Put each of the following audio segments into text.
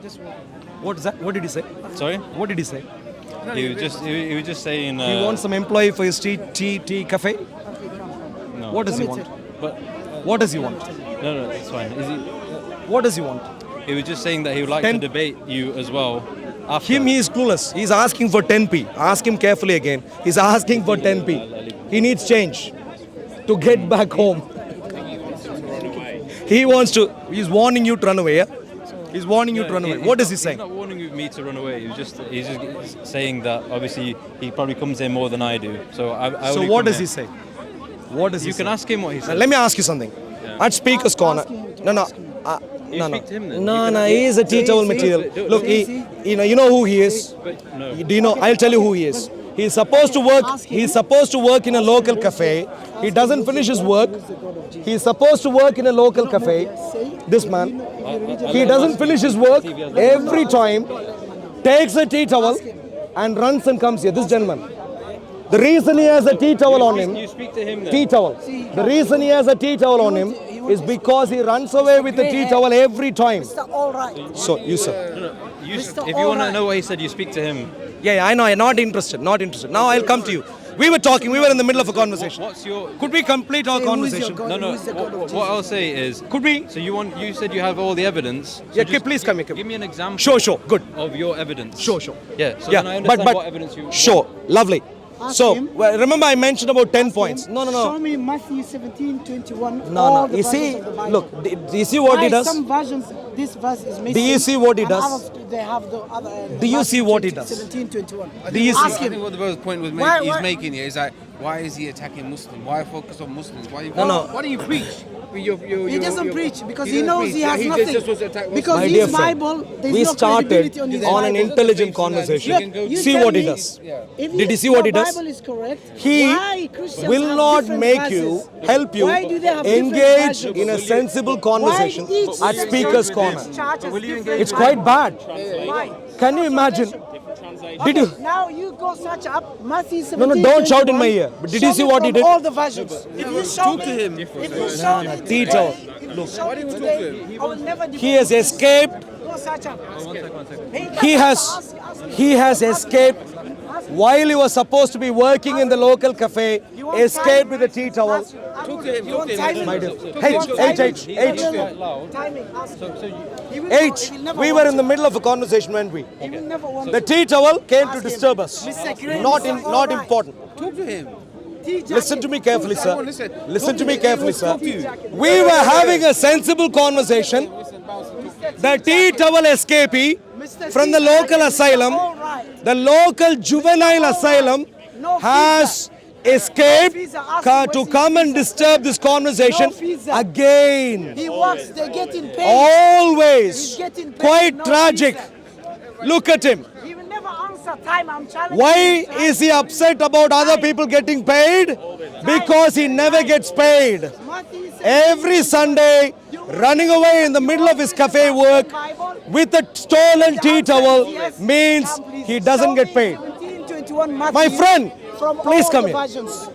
What is that? What did he say? Sorry? What did he say? He was just saying. He wants some employee for his tea cafe. No. What does he want? But What does he want? no, it's fine. What does he want? He was just saying that he would like Ten- to debate you as well. After. Him, he is clueless. He's asking for 10p. Ask him carefully again. He's asking for 10p. He needs change to get back home. He wants to. He's warning you to run away. Yeah? He's warning you to run away. What is he saying? He's not warning me to run away. He's just saying that obviously he probably comes in more than I do. So I So only what come does here. he say? What does he You say? can ask him what he said. Let me ask you something. At Speaker's Corner. No. You No. speak to him then. No. He is a tea towel material. Look, you know who he is. No. Do you know? I'll tell you who he is. He's supposed to work. He's supposed to work in a local cafe. He doesn't finish his work. He's supposed to work in a local cafe. This man. He doesn't finish his work every time. Takes a tea towel and runs and comes here. This gentleman. The reason he has a tea towel on him. You speak to him then. Tea towel. The reason he has a tea towel on him is because he runs away with the tea towel every time. All right. So, you sir. If you want to know what he said, you speak to him. Yeah, I know. I'm not interested. Not interested. Now I'll come to you. We were talking. We were in the middle of a conversation. What's your? Could we complete our conversation? No. What I'll say is. Could we? So you said you have all the evidence. So Yeah, just please come here. Give me an example. Sure. Good. Of your evidence. Sure. Yeah. So then I understand what evidence you. Sure. Lovely. Ask So, him. remember I mentioned about 10 points. No. Show me Matthew 17:21. No. You see, look, do you see what he does? Some versions, this verse is missing. Do you see what he and does? others, they have the other. Do you see what he does? 17:21. Do you Ask see? I think what the point was he's making here is like, why is he attacking Muslims? Why focus on Muslims? Why No. Why do you preach? He doesn't preach because he doesn't knows preach. he has He nothing. just wants to attack Muslims. Because My dear his friend, Bible, there's we no started credibility on his on an Bible. intelligent conversation. Look, you See tell what he me, does. if Did you see what he your does? Bible is correct, He why Christians will have not different make verses? you, help you, Why do they have different engage versions? in a sensible conversation Why each at Speaker's Corner. church has different It's quite bad. Why? Can you imagine? Did you? Now you go search up Matthew 17. No, don't shout in my ear. But did you see what he did? All the versions. If you show me, if you show me, Tea towel. look, show me today, I will never He has escaped. Go search up. He has escaped while he was supposed to be working in the local cafe. Escaped with a tea towel. My dear. H. We were in the middle of a conversation, weren't we? The tea towel came to disturb us. Not important. Talk to him. Listen to me carefully, sir. Listen to me carefully, sir. We were having a sensible conversation. The tea towel escapee from the local asylum, the local juvenile asylum, has escaped to come and disturb this conversation again. He works, they're getting paid. Always. He's getting paid, Quite no tragic. visa. Look at him. He will never answer time. I'm challenging Why him. is he upset about other people getting paid? Because he never gets paid. Matthew said, Every Sunday, running away in the middle of his cafe work with a stolen tea towel means he doesn't get paid. 17:21 My Matthew friend, from please all come the here. versions.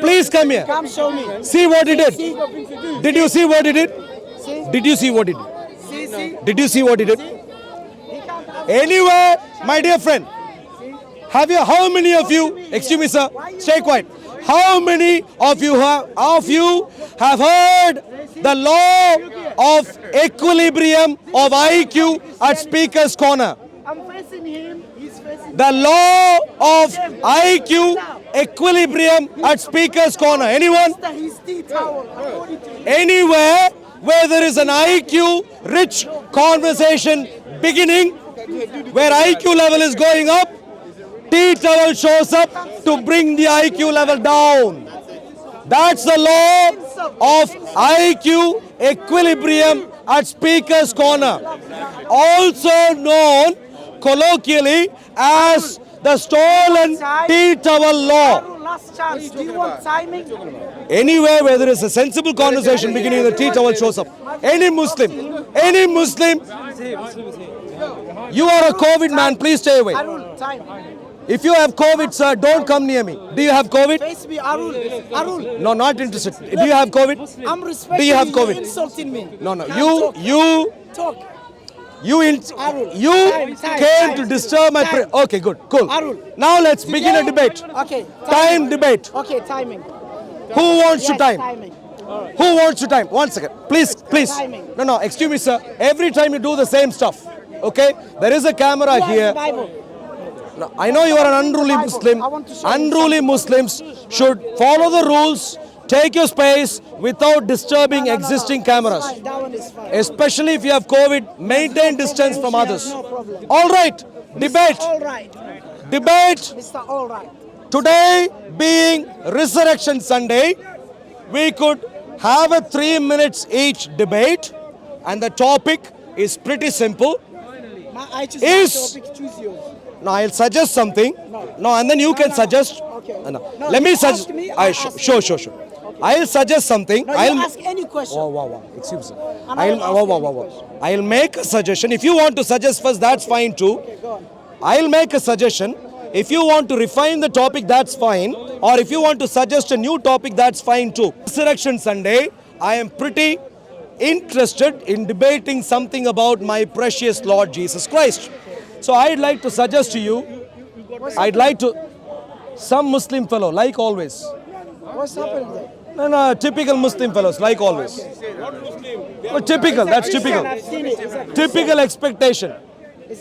Please come here. Come show me. See what he did. Did you see what he did? See? Did you see what he did? See? Did you see what he did? He can't answer. Anyway, my dear friend, how many of you, excuse me sir, stay quiet. How many of you have heard the law of equilibrium of IQ at Speaker's Corner? I'm facing him. He's facing The law of IQ equilibrium at Speaker's Corner. Anyone? his tea towel. According to him. Anywhere where there is an IQ rich conversation beginning, where IQ level is going up, tea towel shows up to bring the IQ level down. That's the law of IQ equilibrium at Speaker's Corner, also known colloquially as the stolen tea towel law. Last chance. Do you want timing? Anywhere where there is a sensible conversation beginning, the tea towel shows up. Any Muslim, you are a COVID man, please stay away. Arul, time. If you have COVID, sir, don't come near me. Do you have COVID? Face me, Arul. No, not interested. Do you have COVID? I'm respecting Do you have you. COVID? You're insulting me. No, Can't you talk. Arul, You time, came to time, disturb my time. Okay, good, cool. Arul. Now let's begin a debate. Okay. Time debate. Okay, timing. Who wants to Yes, time? timing. Who wants to time? 1 second. Please, please. Timing. No, excuse me, sir. Every time you do the same stuff. Okay? There is a camera Who has the here. Bible? No, I know you are an unruly Bible. Muslim. I want to show you Unruly Muslims should follow the rules, take your space without disturbing No, existing it's cameras. fine. That one is fine. Especially if you have COVID, maintain distance from others. No problem. All right, debate. All right. Debate. Mr. All right. Today being Resurrection Sunday, we could have a 3 minutes each debate, and the topic is pretty simple. I choose Is- my topic, choose yours. Now I'll suggest something. No, and then you can no. suggest. Okay. No. No, Let me you suggest. ask me, I ask Sure. you. I'll suggest something. No, I'll. you ask any question. Wow. Excuse me. And I will ask you any I'll make a suggestion. If you want to suggest first, that's fine too. Go on. I'll make a suggestion. If you want to refine the topic, that's fine. Or if you want to suggest a new topic, that's fine too. Resurrection Sunday, I am pretty interested in debating something about my precious Lord Jesus Christ. So I'd like to suggest to you, some Muslim fellow, like always. What's happening there? No, typical Muslim fellows, like always. Well, typical, that's typical. I've seen it. It's a Typical expectation.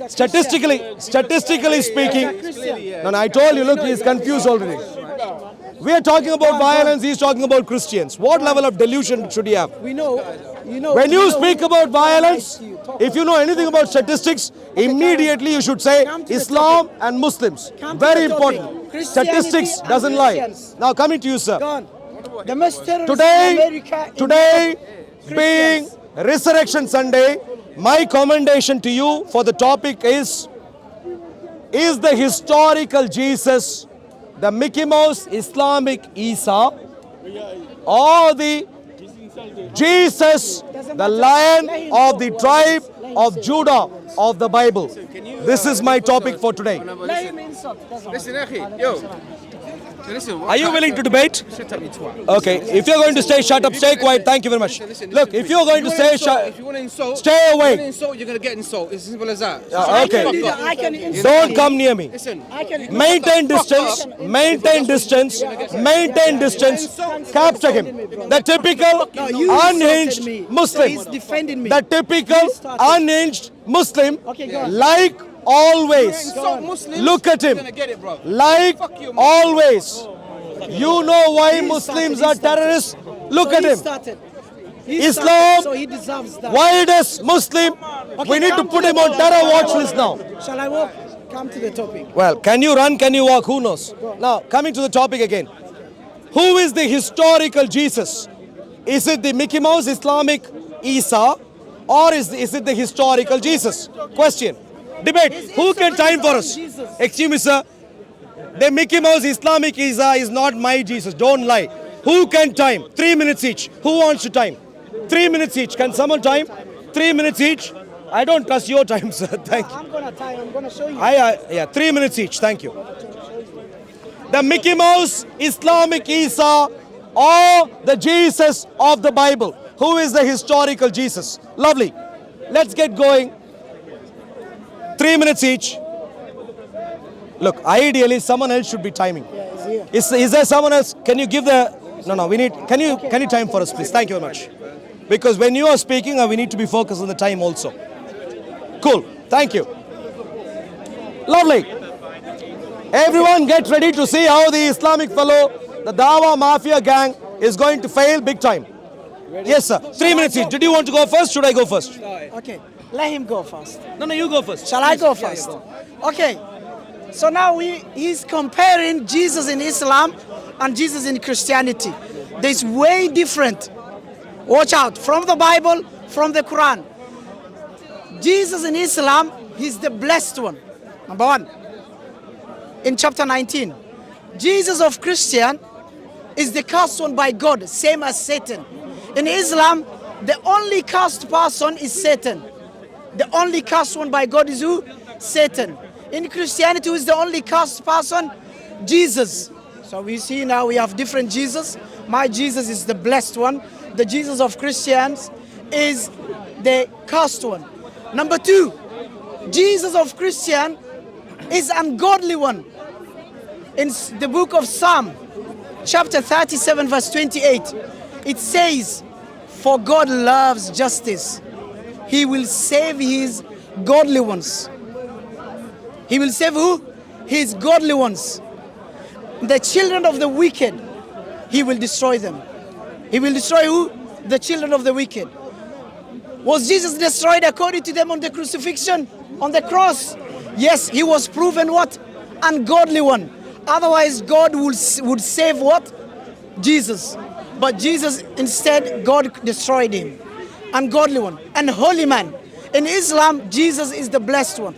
Statistically speaking, no, I told you, look, he's confused already. We are talking about violence, he's talking about Christians. What level of delusion should he have? We know. When you speak about violence, if you know anything about statistics, immediately you should say Come to the Islam and Muslims. Come to Very the topic. important. Christianity Statistics and doesn't lie. Christians. Now coming to you, sir. Go on. The most terrorists in America. Today being Christians. Resurrection Sunday, my commendation to you for the topic is the historical Jesus the Mickey Mouse Islamic Isa or the Jesus, the Lion of the tribe of Judah of the Bible? This is my topic for today. Let him insult. Doesn't Listen, matter. Akhi, yo. Listen, Are you willing to debate? Shut up, you twat. Okay, if you're going to stay shut up, stay quiet. Thank you very much. Listen, Look, if you're going to stay shut, if you want to insult, stay away. If you want to insult, you're going to get insult. It's as simple as that. I okay. can do that. I can insult. Don't come near me. Listen, I can. Maintain distance, maintain distance, maintain distance. Capture him. The typical No, you unhinged insulted me. So Muslim. he's defending me. The typical You started. unhinged Muslim. Okay, go on. Like always. insult Muslims. Look at him. You're going to get it, bro. Like Fuck you, man. always. You know why He Muslims started, are he started. terrorists? Look So at he him. started. Islam, So he deserves that. Wildest Muslim. We need to come put to him the on topic. terror watch list now. Shall I walk? Come to the topic. Well, can you run? Can you walk? Who knows? Now, coming to the topic again. Who is the historical Jesus? Is it the Mickey Mouse Islamic Isa or is it the historical Jesus? Question. Debate. Who can time for us? Jesus. Excuse me, sir. The Mickey Mouse Islamic Isa is not my Jesus. Don't lie. Who can time? 3 minutes each. Who wants to time? 3 minutes each. Can someone time? 3 minutes each. I don't trust your time, sir. Thank you. I'm gonna tie. I'm gonna show you. Yeah, 3 minutes each. Thank you. The Mickey Mouse Islamic Isa or the Jesus of the Bible? Who is the historical Jesus? Lovely. Let's get going. 3 minutes each. Look, ideally someone else should be timing. Yeah, he's here. Is there someone else? Can you give the... No, we need... Can you time for us, please? Thank you very much. Because when you are speaking, we need to be focused on the time also. Cool. Thank you. Lovely. Everyone get ready to see how the Islamic fellow, the Dawa Mafia gang, is going to fail big time. Yes, sir. 3 minutes each. Did you want to go first? Should I go first? Okay. Let him go first. No, you go first. Shall I go first? Okay. So now he's comparing Jesus in Islam and Jesus in Christianity. There's way different. Watch out. From the Bible, from the Quran. Jesus in Islam, he's the blessed one. Number one. In chapter 19. Jesus of Christian is the cursed one by God, same as Satan. In Islam, the only cursed person is Satan. The only cursed one by God is who? Satan. In Christianity, who is the only cursed person? Jesus. So we see now we have different Jesus. My Jesus is the blessed one. The Jesus of Christians is the cursed one. Number two, Jesus of Christian is ungodly one. In the book of Psalm, chapter 37, verse 28, it says, "For God loves justice. He will save his godly ones." He will save who? His godly ones. The children of the wicked, he will destroy them. He will destroy who? The children of the wicked. Was Jesus destroyed according to them on the crucifixion, on the cross? Yes, he was proven what? Ungodly one. Otherwise, God would save what? Jesus. But Jesus, instead, God destroyed him. Ungodly one. And holy man. In Islam, Jesus is the blessed one.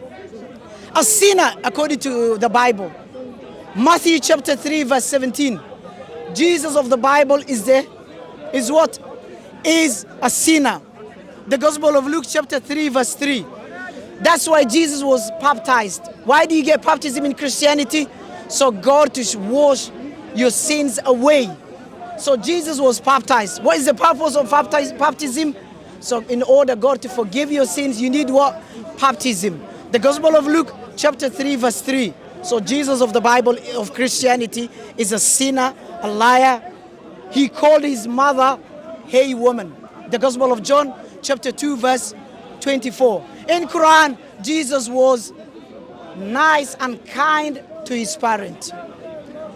A sinner, according to the Bible. Matthew chapter 3, verse 17. Jesus of the Bible is what? Is a sinner. The Gospel of Luke chapter 3, verse 3. That's why Jesus was baptized. Why do you get baptism in Christianity? So God to wash your sins away. So Jesus was baptized. What is the purpose of baptism? So in order God to forgive your sins, you need what? Baptism. The Gospel of Luke chapter 3, verse 3. So Jesus of the Bible of Christianity is a sinner, a liar. He called his mother, "Hey woman." The Gospel of John chapter 2, verse 24. In Quran, Jesus was nice and kind to his parent,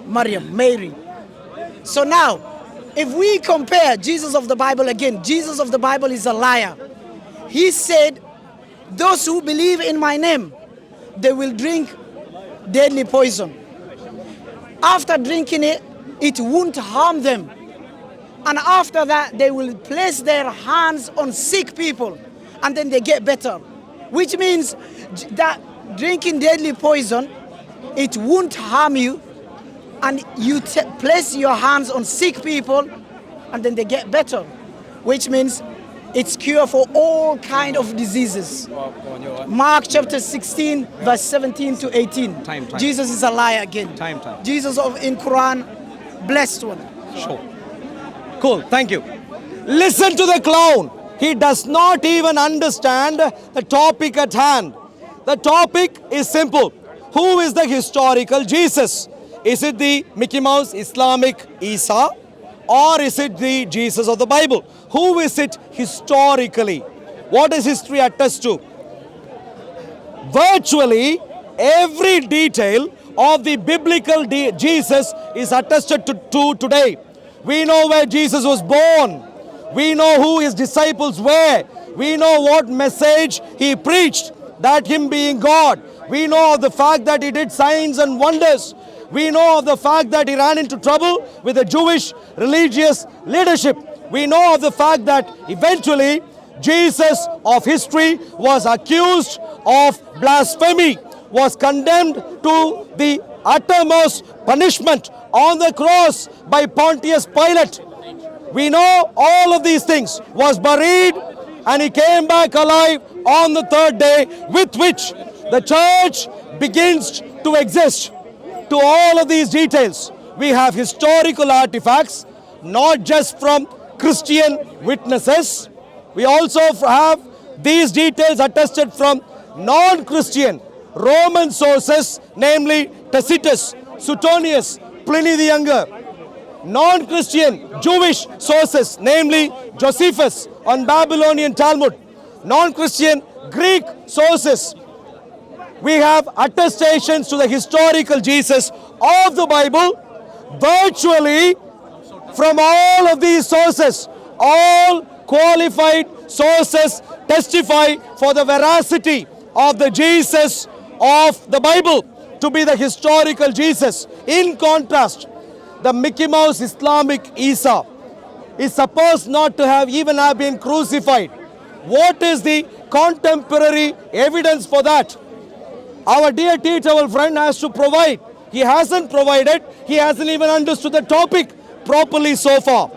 Maryam, Mary. So now, if we compare Jesus of the Bible again, Jesus of the Bible is a liar. He said, "Those who believe in my name, they will drink deadly poison. After drinking it, it won't harm them. And after that, they will place their hands on sick people and then they get better." Which means that drinking deadly poison, it won't harm you, and you place your hands on sick people and then they get better. Which means it's cure for all kind of diseases. Mark chapter 16, verse 17 to 18. Time. Jesus is a liar again. Time. Jesus in Quran, blessed one. Sure. Cool, thank you. Listen to the clown. He does not even understand the topic at hand. The topic is simple. Who is the historical Jesus? Is it the Mickey Mouse Islamic Isa? Or is it the Jesus of the Bible? Who is it historically? What does history attest to? Virtually every detail of the biblical Jesus is attested to today. We know where Jesus was born. We know who his disciples were. We know what message he preached, that him being God. We know of the fact that he did signs and wonders. We know of the fact that he ran into trouble with the Jewish religious leadership. We know of the fact that eventually Jesus of history was accused of blasphemy, was condemned to the uttermost punishment on the cross by Pontius Pilate. We know all of these things, was buried, and he came back alive on the third day, with which the church begins to exist. To all of these details, we have historical artifacts, not just from Christian witnesses. We also have these details attested from non-Christian Roman sources, namely Tacitus, Suetonius, Pliny the Younger. Non-Christian Jewish sources, namely Josephus on Babylonian Talmud. Non-Christian Greek sources. We have attestations to the historical Jesus of the Bible. Virtually from all of these sources, all qualified sources testify for the veracity of the Jesus of the Bible to be the historical Jesus. In contrast, the Mickey Mouse Islamic Isa is supposed not to have even have been crucified. What is the contemporary evidence for that? Our dear teachable friend has to provide. He hasn't provided. He hasn't even understood the topic properly so far.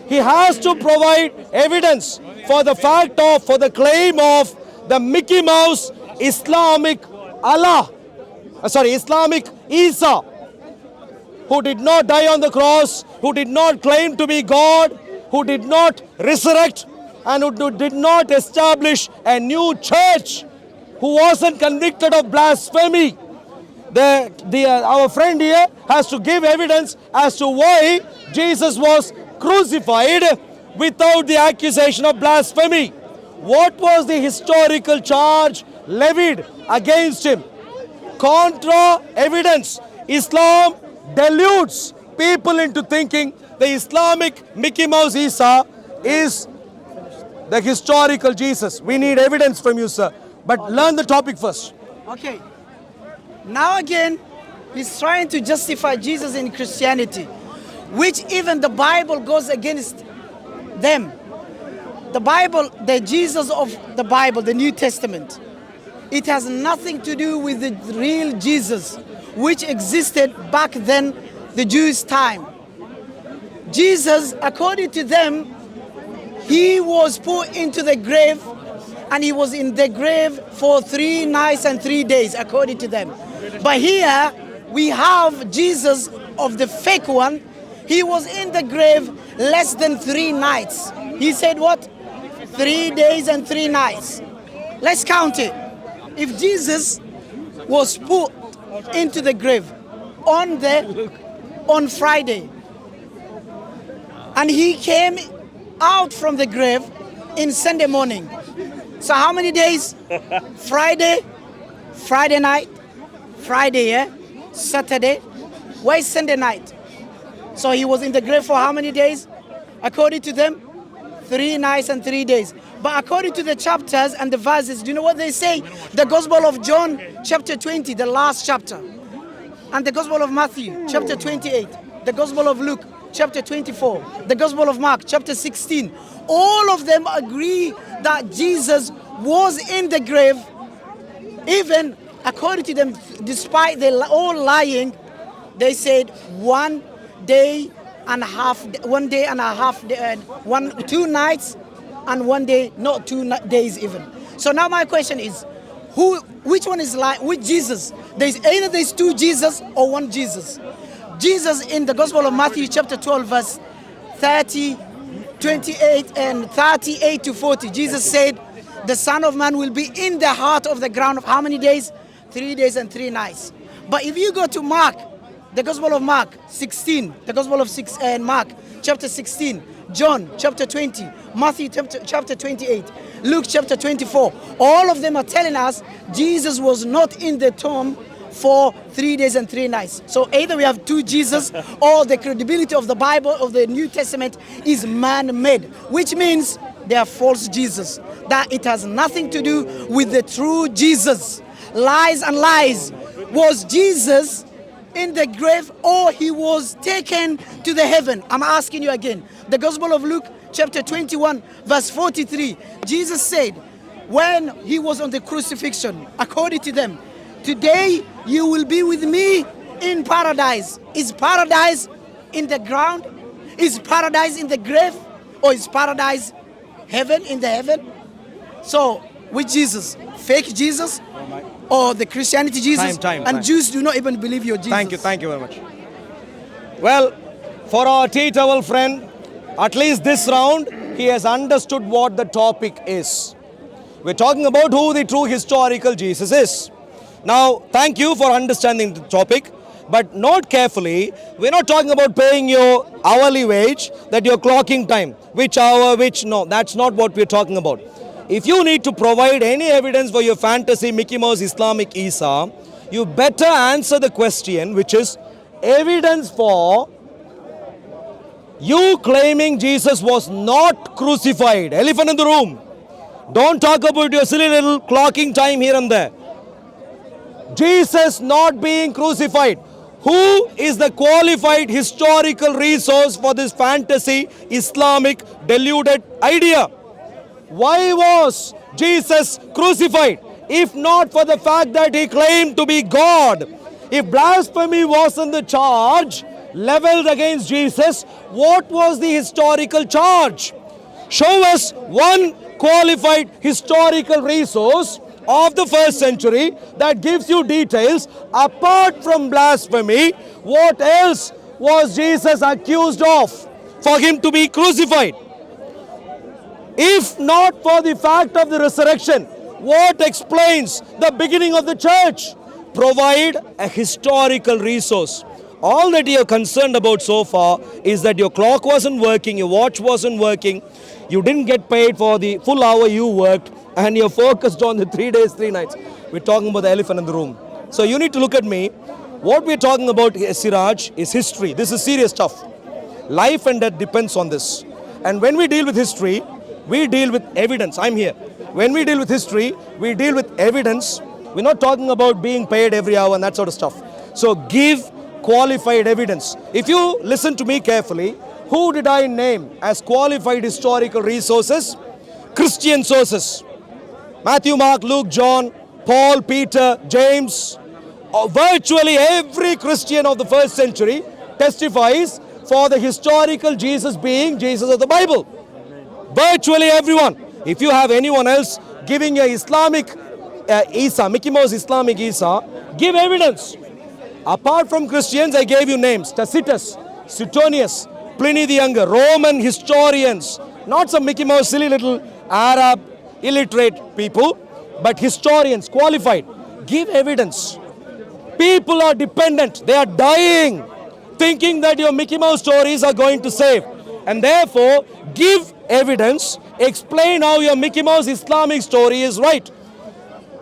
He has to provide evidence for the fact of, for the claim of the Mickey Mouse Islamic Islamic Isa, who did not die on the cross, who did not claim to be God, who did not resurrect, and who did not establish a new church who wasn't convicted of blasphemy. Our friend here has to give evidence as to why Jesus was crucified without the accusation of blasphemy. What was the historical charge levied against him? Contra evidence. Islam deludes people into thinking the Islamic Mickey Mouse Isa is the historical Jesus. We need evidence from you, sir. But learn the topic first. Okay. Now again, he's trying to justify Jesus in Christianity, which even the Bible goes against them. The Bible, the Jesus of the Bible, the New Testament, it has nothing to do with the real Jesus, which existed back then, the Jewish time. Jesus, according to them, he was put into the grave, and he was in the grave for 3 nights and 3 days, according to them. But here we have Jesus of the fake one. He was in the grave less than 3 nights. He said what? 3 days and 3 nights. Let's count it. If Jesus was put into the grave on Friday, and he came out from the grave in Sunday morning. So how many days? Friday night, Friday, yeah? Saturday. Why Sunday night? So he was in the grave for how many days? According to them, 3 nights and 3 days. But according to the chapters and the verses, do you know what they say? The Gospel of John, chapter 20, the last chapter. And the Gospel of Matthew, chapter 28. The Gospel of Luke, chapter 24. The Gospel of Mark, chapter 16. All of them agree that Jesus was in the grave. Even according to them, despite they all lying, they said 1 day and a half, 2 nights and 1 day, not 2 days even. So now my question is, which one is lying? Which Jesus? Either there's 2 Jesus or 1 Jesus. Jesus in the Gospel of Matthew chapter 12 verse 30, 28 and 38 to 40. Jesus said, the Son of Man will be in the heart of the ground of how many days? 3 days and 3 nights. But if you go to Mark, the Gospel of Mark 16, the Gospel of Mark chapter 16, John chapter 20, Matthew chapter 28, Luke chapter 24, all of them are telling us Jesus was not in the tomb for 3 days and 3 nights. So either we have 2 Jesus or the credibility of the Bible, of the New Testament, is man-made, which means they are false Jesus, that it has nothing to do with the true Jesus. Lies and lies. Was Jesus in the grave or he was taken to the heaven? I'm asking you again. The Gospel of Luke chapter 21 verse 43. Jesus said when he was on the crucifixion, according to them, today you will be with me in paradise. Is paradise in the ground? Is paradise in the grave? Or is paradise heaven, in the heaven? So, which Jesus? Fake Jesus? Or the Christianity Jesus? Time. Jews do not even believe your Jesus. Thank you very much. Well, for our tea-towel friend, at least this round, he has understood what the topic is. We're talking about who the true historical Jesus is. Now, thank you for understanding the topic, but note carefully, we're not talking about paying your hourly wage, that you're clocking time, which hour, no, that's not what we're talking about. If you need to provide any evidence for your fantasy Mickey Mouse Islamic Isa, you better answer the question, which is evidence for you claiming Jesus was not crucified. Elephant in the room. Don't talk about your silly little clocking time here and there. Jesus not being crucified. Who is the qualified historical resource for this fantasy Islamic deluded idea? Why was Jesus crucified? If not for the fact that he claimed to be God. If blasphemy wasn't the charge leveled against Jesus, what was the historical charge? Show us one qualified historical resource of the first century that gives you details. Apart from blasphemy, what else was Jesus accused of for him to be crucified? If not for the fact of the resurrection, What explains the beginning of the church? Provide a historical resource. All that you are concerned about so far is that your clock wasn't working, your watch wasn't working, you didn't get paid for the full hour you worked, and you're focused on the 3 days, 3 nights. We're talking about the elephant in the room. So you need to look at me. What we're talking about, Siraj, is history. This is serious stuff. Life and death depends on this. And when we deal with history, we deal with evidence. I'm here. When we deal with history, we deal with evidence. We're not talking about being paid every hour and that sort of stuff. So give qualified evidence. If you listen to me carefully, who did I name as qualified historical resources? Christian sources. Matthew, Mark, Luke, John, Paul, Peter, James. Virtually every Christian of the first century testifies for the historical Jesus being Jesus of the Bible. Virtually everyone. If you have anyone else giving a Islamic Isa, Mickey Mouse Islamic Isa, give evidence. Apart from Christians, I gave you names. Tacitus, Suetonius, Pliny the Younger, Roman historians. Not some Mickey Mouse silly little Arab illiterate people, but historians, qualified. Give evidence. People are dependent. They are dying, thinking that your Mickey Mouse stories are going to save. And therefore, give evidence. Explain how your Mickey Mouse Islamic story is right.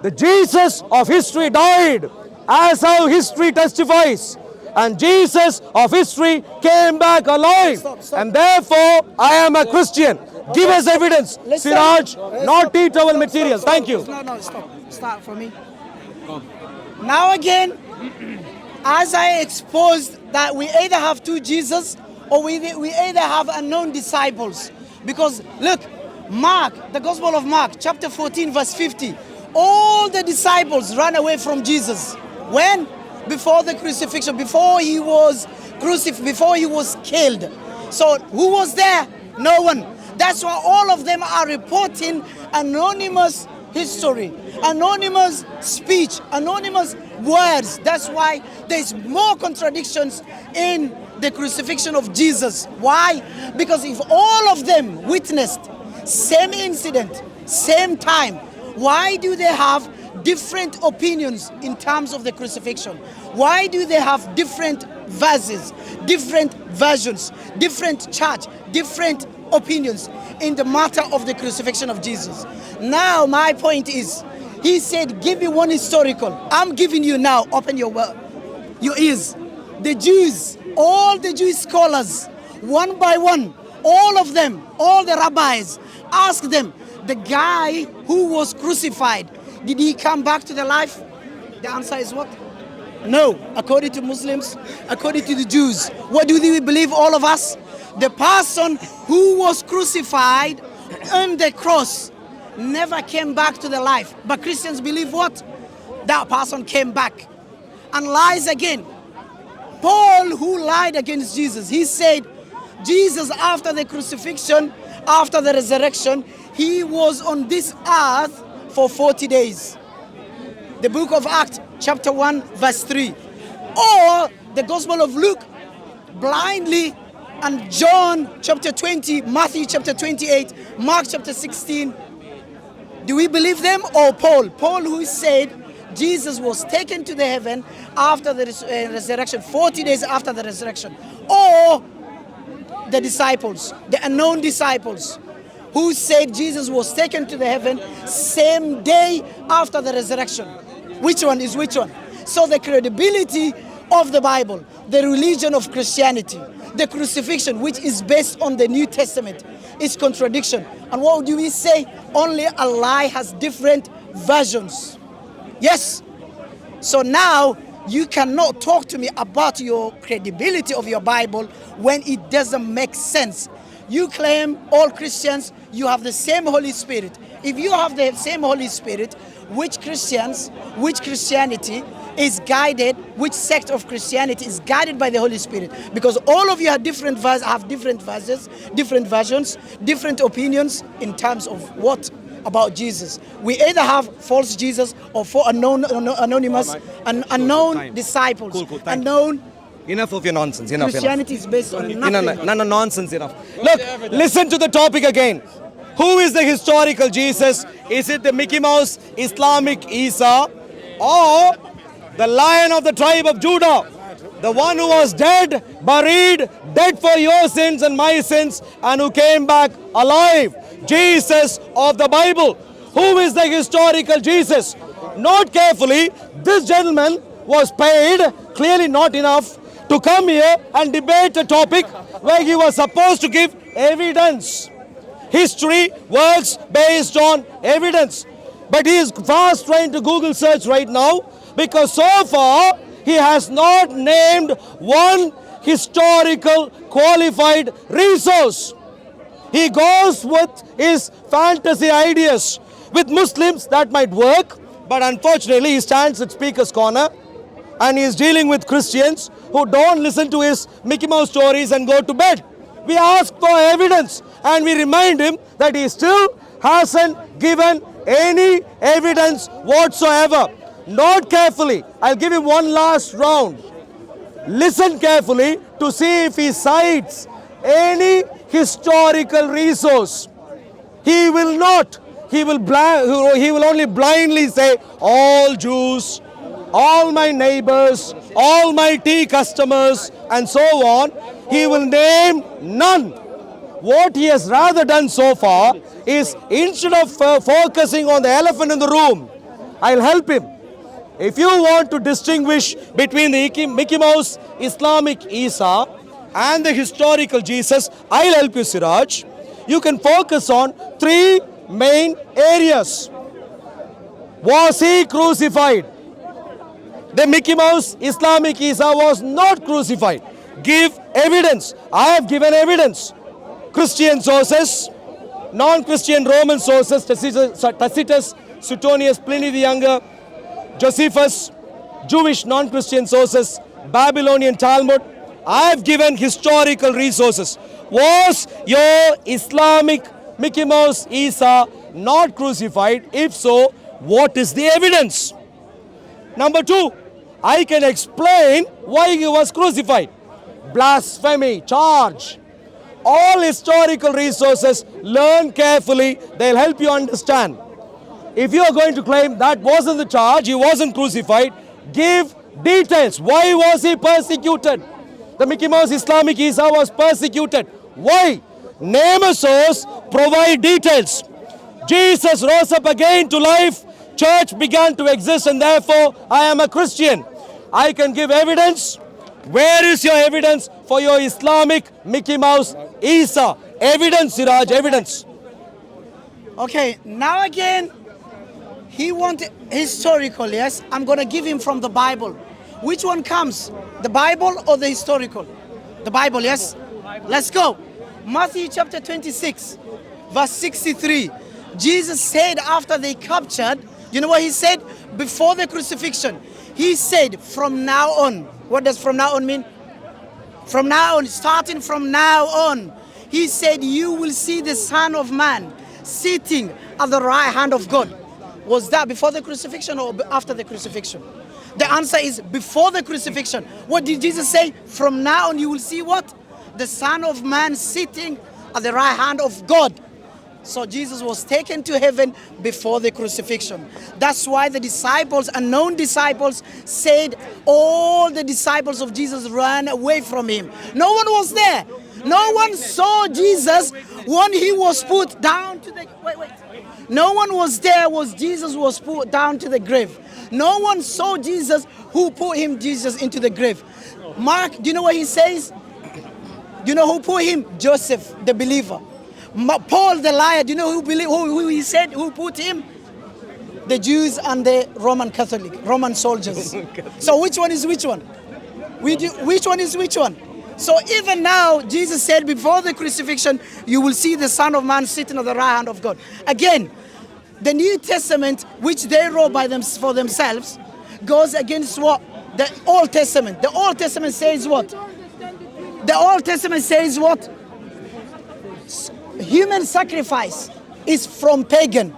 The Jesus of history died, as how history testifies. And Jesus of history came back alive. Stop. And therefore, I am a Christian. Give us evidence. Listen. Siraj, not teachable material. Thank you. No, stop. Start for me. Now again, as I exposed that we either have two Jesus or we either have unknown disciples. Because look, Mark, the Gospel of Mark, chapter 14, verse 50. All the disciples ran away from Jesus. When? Before the crucifixion, before he was crucified, before he was killed. So who was there? No one. That's why all of them are reporting anonymous history, anonymous speech, anonymous words. That's why there's more contradictions in the crucifixion of Jesus. Why? Because if all of them witnessed same incident, same time, why do they have different opinions in terms of the crucifixion? Why do they have different verses, different versions, different church, different opinions in the matter of the crucifixion of Jesus? Now my point is, he said, give me one historical. I'm giving you now, open your ears. The Jews, all the Jewish scholars, one by one, all of them, all the rabbis, ask them, the guy who was crucified, did he come back to the life? The answer is what? No. According to Muslims, according to the Jews, what do we believe, all of us? The person who was crucified on the cross never came back to the life. But Christians believe what? That person came back and lies again. Paul, who lied against Jesus, he said, Jesus, after the crucifixion, after the resurrection, he was on this earth for 40 days. The book of Acts, chapter 1, verse 3. Or the Gospel of Luke, blindly, and John chapter 20, Matthew chapter 28, Mark chapter 16. Do we believe them or Paul? Paul, who said Jesus was taken to the heaven after the resurrection, 40 days after the resurrection. Or the disciples, the unknown disciples, who said Jesus was taken to the heaven same day after the resurrection. Which one is which one? So the credibility of the Bible, the religion of Christianity, the crucifixion, which is based on the New Testament, is contradiction. And what do we say? Only a lie has different versions. Yes. So now you cannot talk to me about your credibility of your Bible when it doesn't make sense. You claim, all Christians, you have the same Holy Spirit. If you have the same Holy Spirit, which Christianity is guided, which sect of Christianity is guided by the Holy Spirit? Because all of you have different verses, different versions, different opinions in terms of what about Jesus. We either have false Jesus or for anonymous, unknown disciples, Cool, thank you. unknown. Enough of your nonsense. Enough. Christianity is based on nothing. No, nonsense enough. Look, listen to the topic again. Who is the historical Jesus? Is it the Mickey Mouse Islamic Isa or the Lion of the tribe of Judah? The one who was dead, buried, dead for your sins and my sins, and who came back alive. Jesus of the Bible. Who is the historical Jesus? Note carefully, this gentleman was paid, clearly not enough, to come here and debate a topic where he was supposed to give evidence. History works based on evidence. But he is fast trying to Google search right now, because so far he has not named one historical qualified resource. He goes with his fantasy ideas. With Muslims that might work, but unfortunately he stands at Speaker's Corner and he is dealing with Christians who don't listen to his Mickey Mouse stories and go to bed. We ask for evidence and we remind him that he still hasn't given any evidence whatsoever. Note carefully. I'll give him one last round. Listen carefully to see if he cites any historical resource. He will not. He will only blindly say, all Jews, all my neighbors, all my tea customers, and so on. He will name none. What he has rather done so far is, instead of focusing on the elephant in the room, I'll help him. If you want to distinguish between the Mickey Mouse Islamic Isa and the historical Jesus, I'll help you, Siraj. You can focus on three main areas. Was he crucified? The Mickey Mouse Islamic Isa was not crucified. Give evidence. I have given evidence. Christian sources, non-Christian Roman sources, Tacitus, Suetonius, Pliny the Younger, Josephus, Jewish non-Christian sources, Babylonian Talmud. I have given historical resources. Was your Islamic Mickey Mouse Isa not crucified? If so, what is the evidence? Number two, I can explain why he was crucified. Blasphemy charge. All historical resources, learn carefully, they'll help you understand. If you are going to claim that wasn't the charge, he wasn't crucified, give details. Why was he persecuted? The Mickey Mouse Islamic Isa was persecuted. Why? Name a source, provide details. Jesus rose up again to life, church began to exist, and therefore I am a Christian. I can give evidence. Where is your evidence for your Islamic Mickey Mouse Isa? Evidence, Siraj, evidence. Okay, now again, he wanted historical, yes? I'm going to give him from the Bible. Which one comes? The Bible or the historical? The Bible, yes? Let's go. Matthew chapter 26, verse 63. Jesus said after they captured, you know what he said? Before the crucifixion, he said, from now on. What does from now on mean? From now on, starting from now on, he said, you will see the Son of Man sitting at the right hand of God. Was that before the crucifixion or after the crucifixion? The answer is before the crucifixion. What did Jesus say? From now on, you will see what? The Son of Man sitting at the right hand of God. So Jesus was taken to heaven before the crucifixion. That's why the disciples, unknown disciples, said all the disciples of Jesus ran away from him. No one was there. No one saw Jesus when he was put down to the... Wait. No one was there when Jesus was put down to the grave. No one saw Jesus who put him, Jesus, into the grave. Mark, do you know what he says? Do you know who put him? Joseph, the believer. Paul, the liar, do you know who he said, who put him? The Jews and the Roman soldiers. So which one is which one? Which one is which one? So even now, Jesus said before the crucifixion, you will see the Son of Man sitting at the right hand of God. Again, the New Testament, which they wrote for themselves, goes against what? The Old Testament. The Old Testament says what? The Old Testament says what? Human sacrifice is from pagan.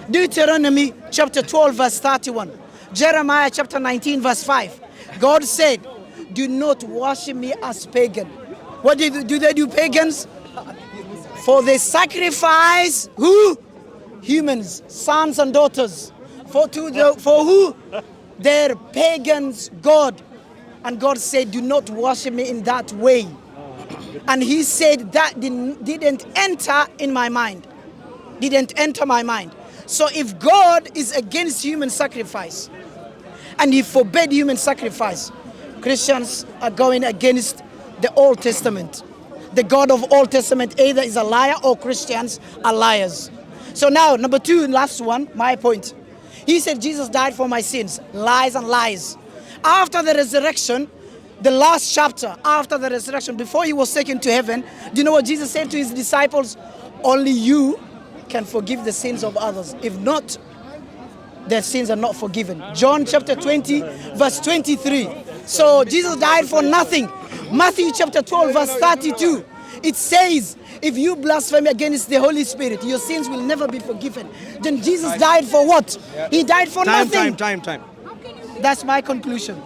Deuteronomy chapter 12 verse 31. Jeremiah chapter 19 verse 5. God said, do not worship me as pagan. What do they do, pagans? For they sacrifice who? Humans, sons and daughters. For who? Their pagans God. And God said, do not worship me in that way. And he said that didn't enter in my mind. Didn't enter my mind. So if God is against human sacrifice and he forbade human sacrifice, Christians are going against the Old Testament. The God of Old Testament either is a liar or Christians are liars. So now, number two, last one, my point. He said Jesus died for my sins. Lies and lies. After the resurrection, the last chapter, after the resurrection, before he was taken to heaven, do you know what Jesus said to his disciples? Only you can forgive the sins of others. If not, their sins are not forgiven. John chapter 20, verse 23. So Jesus died for nothing. Matthew chapter 12, verse 32. It says, if you blaspheme against the Holy Spirit, your sins will never be forgiven. Then Jesus died for what? He died for nothing. Time. That's my conclusion.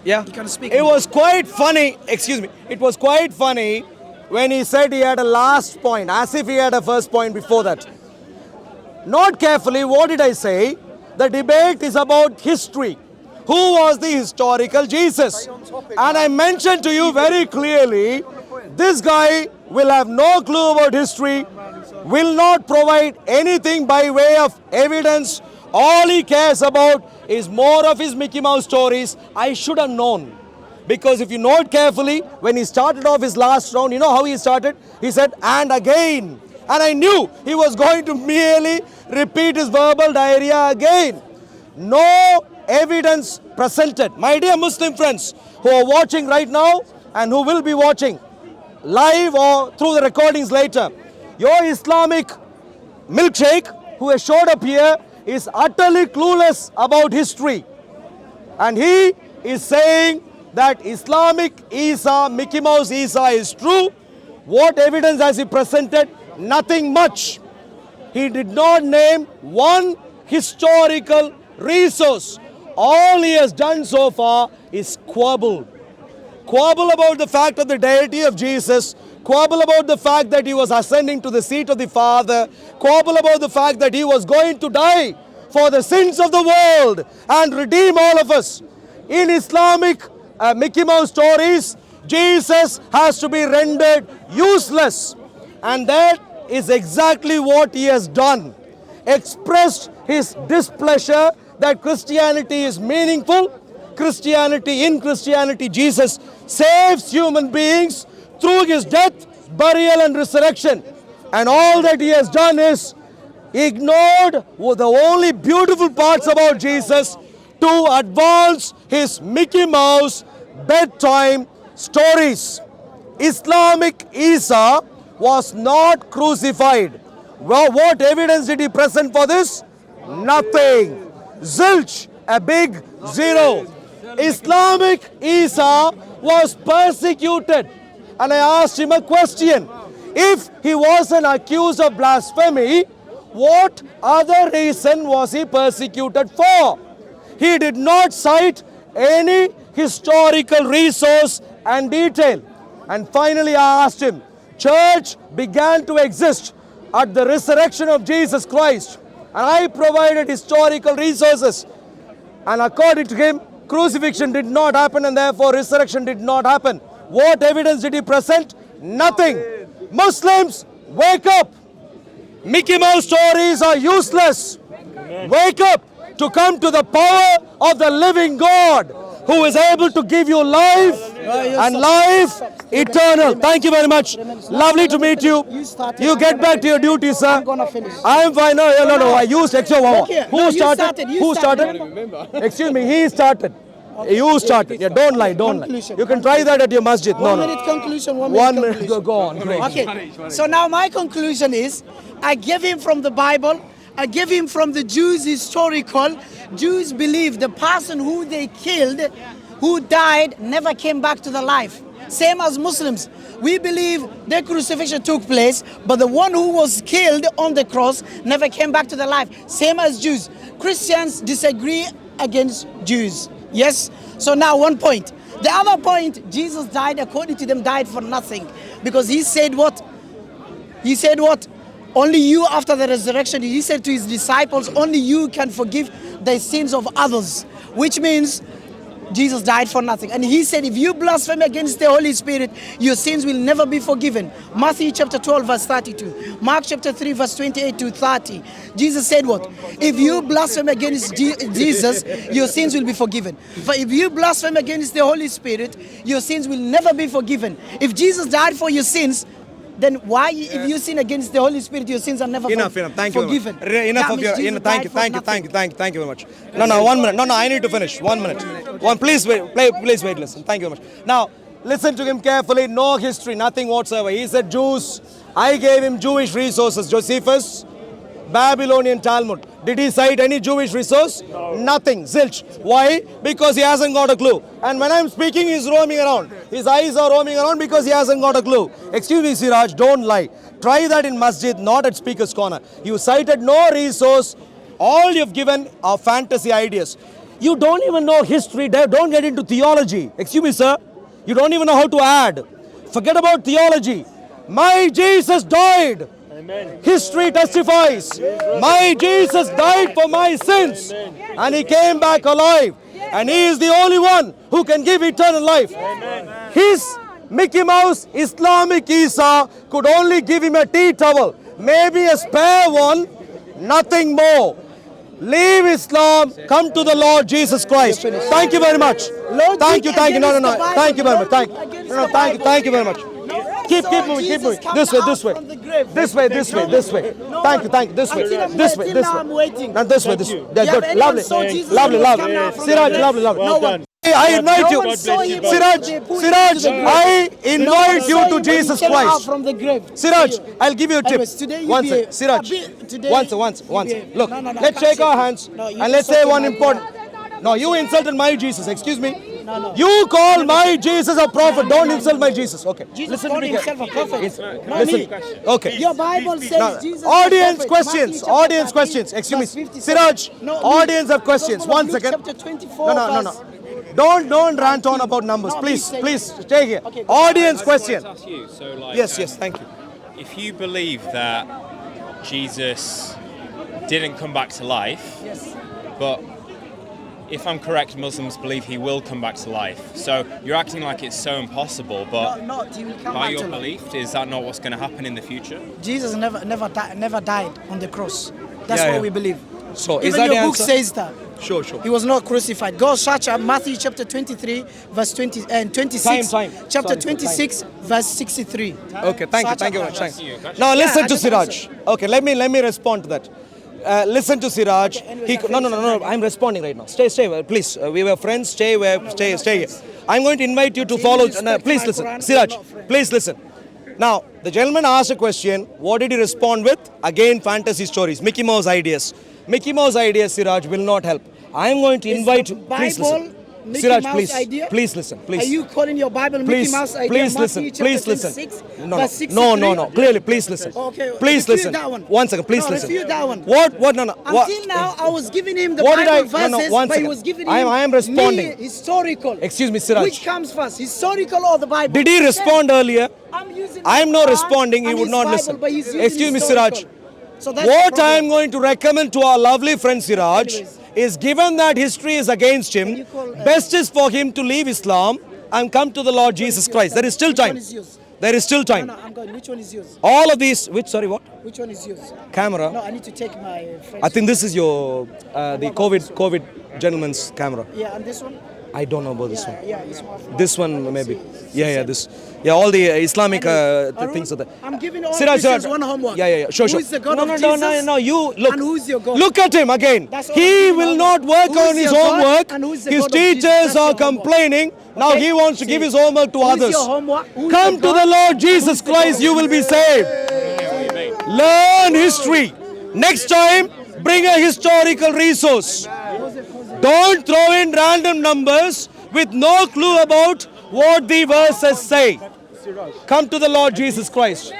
Yeah. You can speak. It was quite funny, it was quite funny when he said he had a last point, as if he had a first point before that. Not carefully, what did I say? The debate is about history. Who was the historical Jesus? And I mentioned to you very clearly, this guy will have no clue about history, will not provide anything by way of evidence. All he cares about is more of his Mickey Mouse stories. I should have known. Because if you note carefully, when he started off his last round, you know how he started? He said, and again. And I knew he was going to merely repeat his verbal diarrhea again. No evidence presented. My dear Muslim friends who are watching right now and who will be watching live or through the recordings later, your Islamic milkshake who has showed up here is utterly clueless about history. And he is saying that Islamic Isa, Mickey Mouse Isa is true. What evidence has he presented? Nothing much. He did not name one historical resource. All he has done so far is quibble. Quibble about the fact of the deity of Jesus, quibble about the fact that he was ascending to the seat of the Father, quibble about the fact that he was going to die for the sins of the world and redeem all of us. In Islamic Mickey Mouse stories, Jesus has to be rendered useless. And that is exactly what he has done. Expressed his displeasure that Christianity is meaningful. In Christianity, Jesus saves human beings through his death, burial and resurrection. And all that he has done is ignored the only beautiful parts about Jesus to advance his Mickey Mouse bedtime stories. Islamic Isa was not crucified. Well, what evidence did he present for this? Nothing. Zilch, a big zero. Islamic Isa was persecuted. And I asked him a question. If he wasn't accused of blasphemy, what other reason was he persecuted for? He did not cite any historical resource and detail. And finally I asked him, church began to exist at the resurrection of Jesus Christ. And I provided historical resources. And according to him, crucifixion did not happen and therefore resurrection did not happen. What evidence did he present? Nothing. Muslims, wake up. Mickey Mouse stories are useless. Wake up to come to the power of the living God who is able to give you life and life eternal. Thank you very much. Lovely to meet you. You get back to your duty, sir. I'm gonna finish. I am fine. No. I used extra one. Who started? You started. Excuse me. He started. You started. Yeah, don't lie. Conclusion. You can try that at your masjid. One minute conclusion. 1 minute conclusion. Go on. Great. Okay. So now my conclusion is, I give him from the Bible. I give him from the Jews historical. Jews believe the person who they killed, who died, never came back to the life. Same as Muslims. We believe the crucifixion took place, but the one who was killed on the cross never came back to the life. Same as Jews. Christians disagree against Jews. Yes? So now 1 point. The other point, Jesus died, according to them, died for nothing. Because he said what? He said what? Only you after the resurrection, he said to his disciples, only you can forgive the sins of others. Which means Jesus died for nothing. And he said, if you blaspheme against the Holy Spirit, your sins will never be forgiven. Matthew chapter 12, verse 32. Mark chapter 3, verse 28 to 30. Jesus said what? If you blaspheme against Jesus, your sins will be forgiven. But if you blaspheme against the Holy Spirit, your sins will never be forgiven. If Jesus died for your sins, then why, if you sin against the Holy Spirit, your sins are never Enough. Thank you. forgiven? Enough That of means your. Jesus Thank died you. for Thank you. nothing. Thank you very much. No, 1 minute. No, I need to finish. 1 minute. Please wait. Please wait. Listen. Thank you very much. Now, listen to him carefully. No history, nothing whatsoever. He said, Jews. I gave him Jewish resources. Josephus, Babylonian Talmud. Did he cite any Jewish resource? No. Nothing. Zilch. Why? Because he hasn't got a clue. And when I'm speaking, he's roaming around. His eyes are roaming around because he hasn't got a clue. Excuse me, Siraj, don't lie. Try that in masjid, not at Speaker's Corner. You cited no resource. All you've given are fantasy ideas. You don't even know history. Don't get into theology. Excuse me, sir. You don't even know how to add. Forget about theology. My Jesus died. Amen. History testifies. My Jesus died for my sins. Amen. And he came back alive. And he is the only one who can give eternal life. Amen. His Mickey Mouse Islamic Isa could only give him a tea towel. Maybe a spare one. Nothing more. Leave Islam, come to the Lord Jesus Christ. Thank you very much. Thank you. No. Thank you very much. Thank you very much. Keep moving. This way. This way. Thank you. This way. And this way. They're good. Lovely. Siraj, lovely. I invite you, Siraj, I invite you to Jesus Christ. Siraj, I'll give you a tip. One second, Siraj, once. Look, let's shake our hands and let's say one important. No, you insulted my Jesus, excuse me. You call my Jesus a prophet, don't insult my Jesus. Okay, Jesus called himself a prophet. Listen, okay. Your Bible says Jesus Audience questions. Excuse me, Siraj, audience have questions. 1 second. No. Don't rant on about numbers. Please, stay here. Audience question. Yes, thank you. If you believe that Jesus didn't come back to life, but if I'm correct, Muslims believe he will come back to life. So you're acting like it's so impossible, but he will come by back your to life. belief, is that not what's going to happen in the future? Jesus never died on the cross. That's what we believe. So even is that your the book answer? says that. Sure. He was not crucified. Go search Matthew chapter 23, verse 20 and 26. Time. Chapter Sorry, 26, verse 63. Okay, thank you very much. Search Now listen I to just Siraj. answered. Okay, let me respond to that. Listen to Siraj. No. I'm responding right now. Stay. Please, we were friends. Stay here. I'm going to invite you to follow. Please listen, Siraj. Please listen. Now, the gentleman asked a question. What did he respond with? Again, fantasy stories, Mickey Mouse ideas. Mickey Mouse ideas, Siraj, will not help. I am going to invite you. Please listen. Mickey Siraj, Mouse please. idea? Please listen. Please. Are you calling your Bible Mickey Mouse idea? Please Matthew listen. chapter Please 26, listen. verse 63? No. Clearly, please listen. Okay, Please refute listen. that one. 1 second. Please No, listen. refute that one. What? No. What? Until now, I was giving him the What did Bible I- no, verses, 1 but he second. was giving I him am responding. historical. Excuse me, Siraj. Which comes first, historical or the Bible? Did he respond earlier? I am not Quran responding. He and would his not Bible, listen. but he's using Excuse me, historical. Siraj. So that's What the I problem. am going to recommend to our lovely friend Siraj Anyways. is, given that history is against him, you call, best is for him to leave Islam and come to the Lord Jesus Christ. There is still Which one time. is yours? There is still time. No, I'm going. Which one is yours? All of these, what? Which one is yours? Camera. No, I need to take my friend's. I think this is your, the COVID gentleman's camera. Yeah, and this one? I don't know about this one. Yeah, it's more from- This one maybe. Yeah, this. Yeah, all the Islamic Arun, things are there. I'm giving all Siraj, Christians Siraj. one homework. Yeah. Sure. Who is the God no, of no, Jesus? no. You look. And who is your God? Look at him again. That's all He I'm giving will all- not work Who on is his your God homework. and who is the His God of Jesus? teachers That's are your homework. complaining. Now Okay? he wants to give his homework to Who is others. your homework? Who is Come the to God? the Lord Jesus the Christ. God? You will be saved. Learn history. Next time, bring a historical resource. Don't throw in random numbers with no clue about what the verses say. Come to the Lord Jesus Christ.